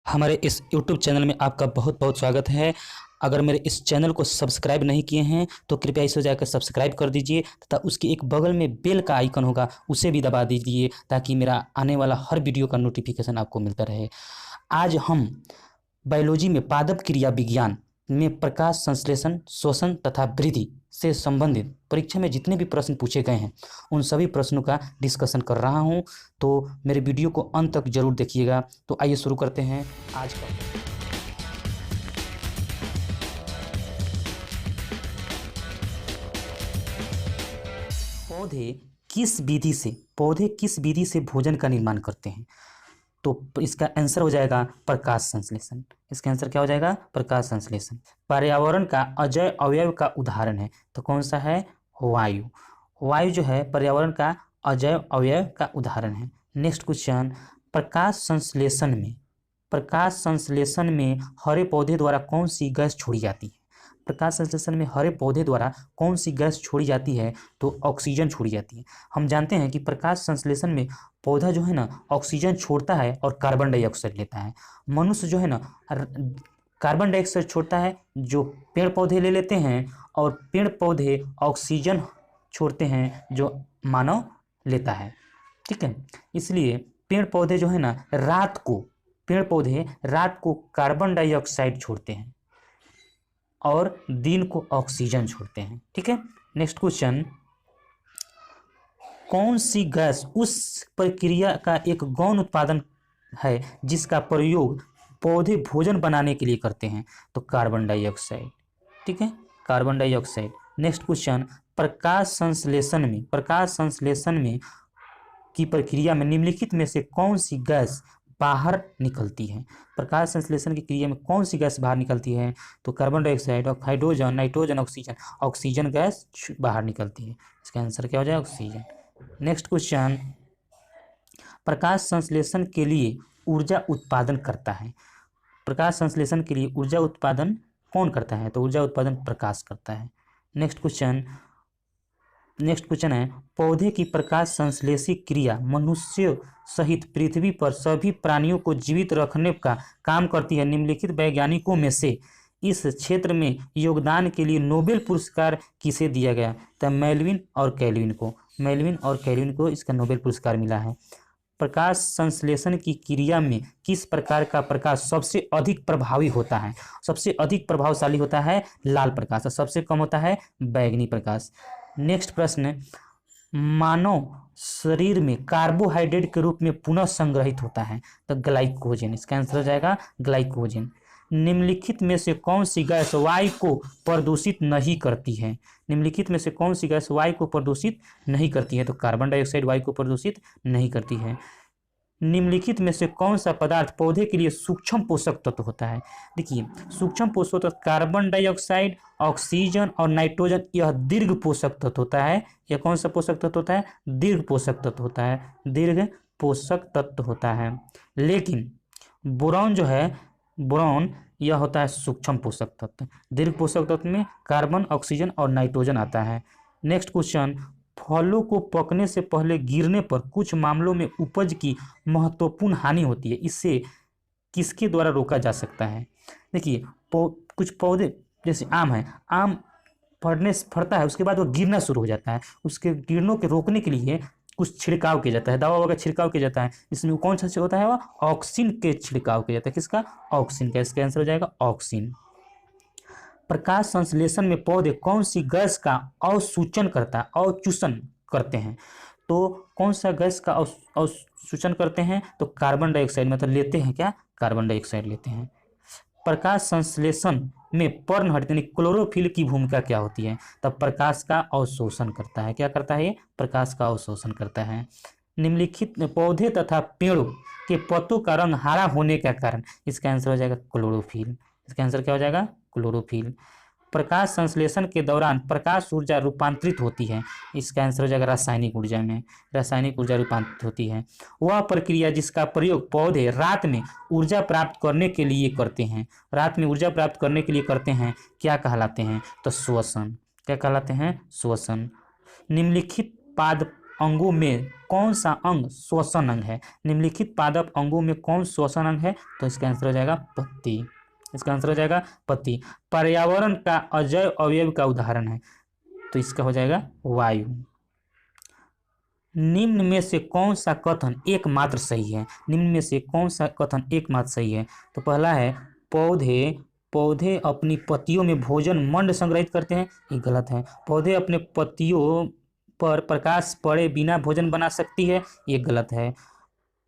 हमारे इस YouTube channel में आपका बहुत बहुत स्वागत है। अगर मेरे इस चैनल को सब्सक्राइब नहीं किए हैं तो कृपया इसे जाकर सब्सक्राइब कर दीजिए तथा उसके एक बगल में बेल का आइकन होगा उसे भी दबा दीजिए ताकि मेरा आने वाला हर वीडियो का नोटिफिकेशन आपको मिलता रहे। आज हम बायोलॉजी में पादप क्रिया विज्ञान में प्रकाश संश्लेषण, श्वसन तथा वृद्धि से संबंधित परीक्षा में जितने भी प्रश्न पूछे गए हैं उन सभी प्रश्नों का डिस्कशन कर रहा हूं, तो मेरे वीडियो को अंत तक जरूर देखिएगा। तो आइए शुरू करते हैं आज का। पौधे किस विधि से भोजन का निर्माण करते हैं? तो इसका आंसर हो जाएगा प्रकाश संश्लेषण। इसका आंसर क्या हो जाएगा? प्रकाश संश्लेषण। पर्यावरण का अजैव अवयव का उदाहरण है तो कौन सा है? वायु। वायु जो है पर्यावरण का अजैव अवयव का उदाहरण है। नेक्स्ट क्वेश्चन, प्रकाश संश्लेषण में हरे पौधे द्वारा कौन सी गैस छोड़ी जाती है? प्रकाश संश्लेषण में हरे पौधे द्वारा कौन सी गैस छोड़ी जाती है? तो ऑक्सीजन छोड़ी जाती है। हम जानते हैं कि प्रकाश संश्लेषण में पौधा जो है ना ऑक्सीजन छोड़ता है और कार्बन डाइऑक्साइड लेता है। मनुष्य जो है ना कार्बन डाइऑक्साइड छोड़ता है जो पेड़ पौधे ले लेते हैं, और पेड़ पौधे ऑक्सीजन छोड़ते हैं जो मानव लेता है। ठीक है, इसलिए पेड़ पौधे जो है ना रात को कार्बन डाइऑक्साइड छोड़ते हैं और दिन को ऑक्सीजन छोड़ते हैं। ठीक है, नेक्स्ट क्वेश्चन, कौन सी गैस उस प्रक्रिया का एक गौण उत्पादन है जिसका प्रयोग पौधे भोजन बनाने के लिए करते हैं? तो कार्बन डाइऑक्साइड। ठीक है, कार्बन डाइऑक्साइड। नेक्स्ट क्वेश्चन, प्रकाश संश्लेषण में की प्रक्रिया में निम्नलिखित में से कौन सी गैस बाहर निकलती है? प्रकाश संश्लेषण की क्रिया में कौन सी गैस बाहर निकलती है? तो carbon dioxide, hydrogen, nitrogen, oxygen gas बाहर निकलती है। इसका आंसर क्या हो जाएगा? ऑक्सीजन। नेक्स्ट क्वेश्चन, प्रकाश संश्लेषण के लिए ऊर्जा उत्पादन करता है। प्रकाश संश्लेषण के लिए ऊर्जा उत्पादन कौन करता है? तो ऊर्जा उत्पादन प्रकाश करता है। नेक्स्ट क्वेश्चन है, पौधे की प्रकाश संश्लेषी क्रिया मनुष्य सहित पृथ्वी पर सभी प्राणियों को जीवित रखने का काम करती है। निम्नलिखित वैज्ञानिकों में से इस क्षेत्र में योगदान के लिए नोबेल पुरस्कार किसे दिया गया? तो मेलविन और कैल्विन को इसका नोबेल पुरस्कार मिला है। प्रकाश संश्लेषण की क्रिया में किस प्रकार का प्रकाश सबसे अधिक प्रभावी होता है? सबसे अधिक प्रभावशाली होता है लाल प्रकाश और सबसे कम होता है बैंगनी प्रकाश। नेक्स्ट प्रश्न, मानव शरीर में कार्बोहाइड्रेट के रूप में पुनः संग्रहित होता है तो ग्लाइकोजन। इसका आंसर हो जाएगा ग्लाइकोजन। निम्नलिखित में से कौन सी गैस वायु को प्रदूषित नहीं करती है? निम्नलिखित में से कौन सी गैस वायु को प्रदूषित नहीं करती है? तो कार्बन डाइऑक्साइड वायु को प्रदूषित नहीं करती है। निम्नलिखित में से कौन सा पदार्थ पौधे के लिए सूक्ष्म पोषक तत्व होता है? देखिए, सूक्ष्म पोषक तत्व कार्बन डाइऑक्साइड, ऑक्सीजन और नाइट्रोजन, यह दीर्घ पोषक तत्व होता है। यह कौन सा पोषक तत्व होता है? दीर्घ पोषक तत्व होता है, दीर्घ पोषक तत्व होता है। लेकिन बोरॉन जो है, बोरॉन यह होता है सूक्ष्म पोषक तत्व। दीर्घ पोषक तत्व में कार्बन, ऑक्सीजन और नाइट्रोजन आता है। नेक्स्ट क्वेश्चन, फलों को पकने से पहले गिरने पर कुछ मामलों में उपज की महत्वपूर्ण हानि होती है, इससे किसके द्वारा रोका जा सकता है? देखिए, कुछ पौधे जैसे आम है, आम फड़ता है, उसके बाद वो गिरना शुरू हो जाता है। उसके गिरनों के रोकने के लिए कुछ छिड़काव किया जाता है, दवा वगैरह छिड़काव किया जाता है। इसमें कौन सा होता है? वह ऑक्सिन के छिड़काव किया जाता है। किसका? ऑक्सिन का। इसका आंसर हो जाएगा ऑक्सिन। प्रकाश संश्लेषण में पौधे कौन सी गैस का अवशोषण करते हैं? तो कौन सा गैस का अवशोषण करते हैं? तो कार्बन डाइऑक्साइड, मतलब लेते हैं क्या? कार्बन डाइऑक्साइड लेते हैं। प्रकाश संश्लेषण में पर्णहरित यानी क्लोरोफिल की भूमिका क्या होती है? तब प्रकाश का अवशोषण करता है। क्या करता है? ये प्रकाश का अवशोषण करता है। निम्नलिखित पौधे तथा पेड़ों के पत्तों का रंग हरा होने का कारण? इसका आंसर हो जाएगा क्लोरोफिल। इसका आंसर क्या हो जाएगा? क्लोरोफिल। प्रकाश संश्लेषण के दौरान प्रकाश ऊर्जा रूपांतरित होती है। इसका आंसर हो जाएगा रासायनिक ऊर्जा में। रासायनिक ऊर्जा रूपांतरित होती है। वह प्रक्रिया जिसका प्रयोग पौधे रात में ऊर्जा प्राप्त करने के लिए करते हैं, रात में ऊर्जा प्राप्त करने के लिए करते हैं, क्या कहलाते हैं? तो श्वसन। क्या कहलाते हैं? श्वसन। निम्नलिखित अंगों में कौन सा अंग श्वसन अंग है? निम्नलिखित पादप अंगों में कौन श्वसन अंग है? तो इसका आंसर हो जाएगा पत्ती। इसका आंसर हो जाएगा पत्ती। पर्यावरण का अजैव अवयव का उदाहरण है, तो इसका हो जाएगा वायु। निम्न में से कौन सा कथन एकमात्र सही है? निम्न में से कौन सा कथन एकमात्र सही है? तो पहला है पौधे अपनी पत्तियों में भोजन मंड संग्रहित करते हैं, ये गलत है। पौधे अपने पत्तियों पर प्रकाश पड़े बिना भोजन बना सकती है, ये गलत है।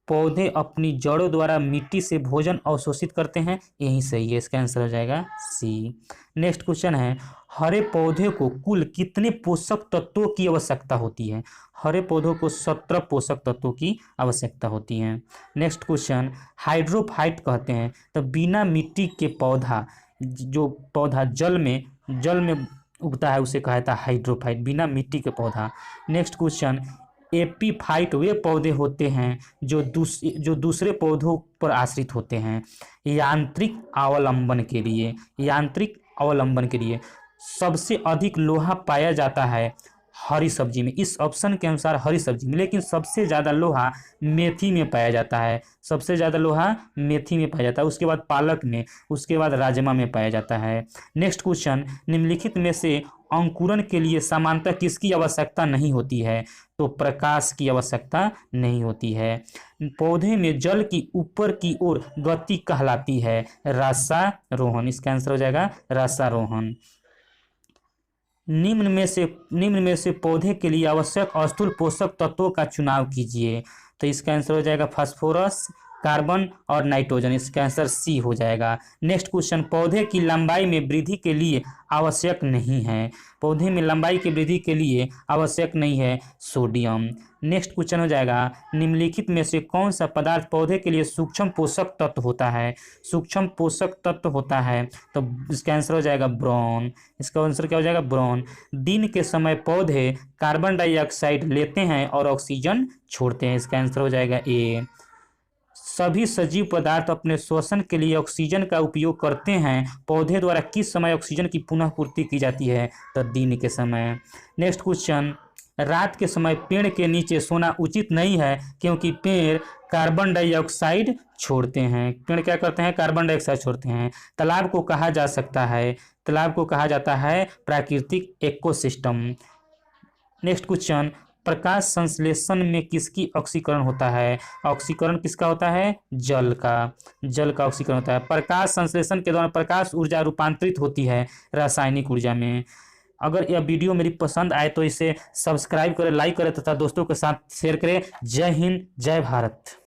पौधे अपनी जड़ों द्वारा मिट्टी से भोजन अवशोषित करते हैं, यही सही है। इसका आंसर हो जाएगा सी। नेक्स्ट क्वेश्चन है, हरे पौधे को कुल कितने पोषक तत्वों की आवश्यकता होती है? हरे पौधों को 17 पोषक तत्वों की आवश्यकता होती है। नेक्स्ट क्वेश्चन, हाइड्रोफाइट कहते हैं तो बिना मिट्टी के पौधा, जो पौधा जल में उगता है उसे कहा जाता है हाइड्रोफाइट, बिना मिट्टी के पौधा। नेक्स्ट क्वेश्चन, एपीफाइट वे पौधे होते हैं जो दूसरे पौधों पर आश्रित होते हैं। यांत्रिक अवलंबन के लिए सबसे अधिक लोहा पाया जाता है हरी सब्जी में। इस ऑप्शन के अनुसार हरी सब्जी में, लेकिन सबसे ज़्यादा लोहा मेथी में पाया जाता है। सबसे ज़्यादा लोहा मेथी में पाया जाता है, उसके बाद पालक में, उसके बाद राजमा में पाया जाता है। नेक्स्ट क्वेश्चन, निम्नलिखित में से अंकुरन के लिए सामान्यतः किसकी आवश्यकता नहीं होती है? तो प्रकाश की आवश्यकता नहीं होती है। पौधे में जल की ऊपर की ओर गति कहलाती है रसारोहण। इसका आंसर हो जाएगा रसारोहण। निम्न में से पौधे के लिए आवश्यक स्थूल पोषक तत्वों का चुनाव कीजिए। तो इसका आंसर हो जाएगा फास्फोरस, कार्बन और नाइट्रोजन। इसका आंसर सी हो जाएगा। नेक्स्ट क्वेश्चन, पौधे की लंबाई में वृद्धि के लिए आवश्यक नहीं है। पौधे में लंबाई की वृद्धि के लिए आवश्यक नहीं है सोडियम। नेक्स्ट क्वेश्चन हो जाएगा, निम्नलिखित में से कौन सा पदार्थ पौधे के लिए सूक्ष्म पोषक तत्व होता है? सूक्ष्म पोषक तत्व होता है, तो इसका आंसर हो जाएगा ब्रोन। इसका आंसर क्या हो जाएगा? ब्रोन। दिन के समय पौधे कार्बन डाइऑक्साइड लेते हैं और ऑक्सीजन छोड़ते हैं। इसका आंसर हो जाएगा ए। सभी सजीव पदार्थ अपने श्वसन के लिए ऑक्सीजन का उपयोग करते हैं। पौधे द्वारा किस समय ऑक्सीजन की पुनः पूर्ति की जाती है? तो दिन के समय। नेक्स्ट क्वेश्चन, रात के समय पेड़ के नीचे सोना उचित नहीं है क्योंकि पेड़ कार्बन डाइऑक्साइड छोड़ते हैं। पेड़ क्या करते हैं? कार्बन डाइऑक्साइड छोड़ते हैं। तालाब को कहा जाता है प्राकृतिक इकोसिस्टम। नेक्स्ट क्वेश्चन, प्रकाश संश्लेषण में किसकी ऑक्सीकरण होता है? ऑक्सीकरण किसका होता है? जल का ऑक्सीकरण होता है। प्रकाश संश्लेषण के दौरान प्रकाश ऊर्जा रूपांतरित होती है रासायनिक ऊर्जा में। अगर यह वीडियो मेरी पसंद आए तो इसे सब्सक्राइब करें, लाइक करें तथा दोस्तों के साथ शेयर करें। जय हिंद, जय भारत।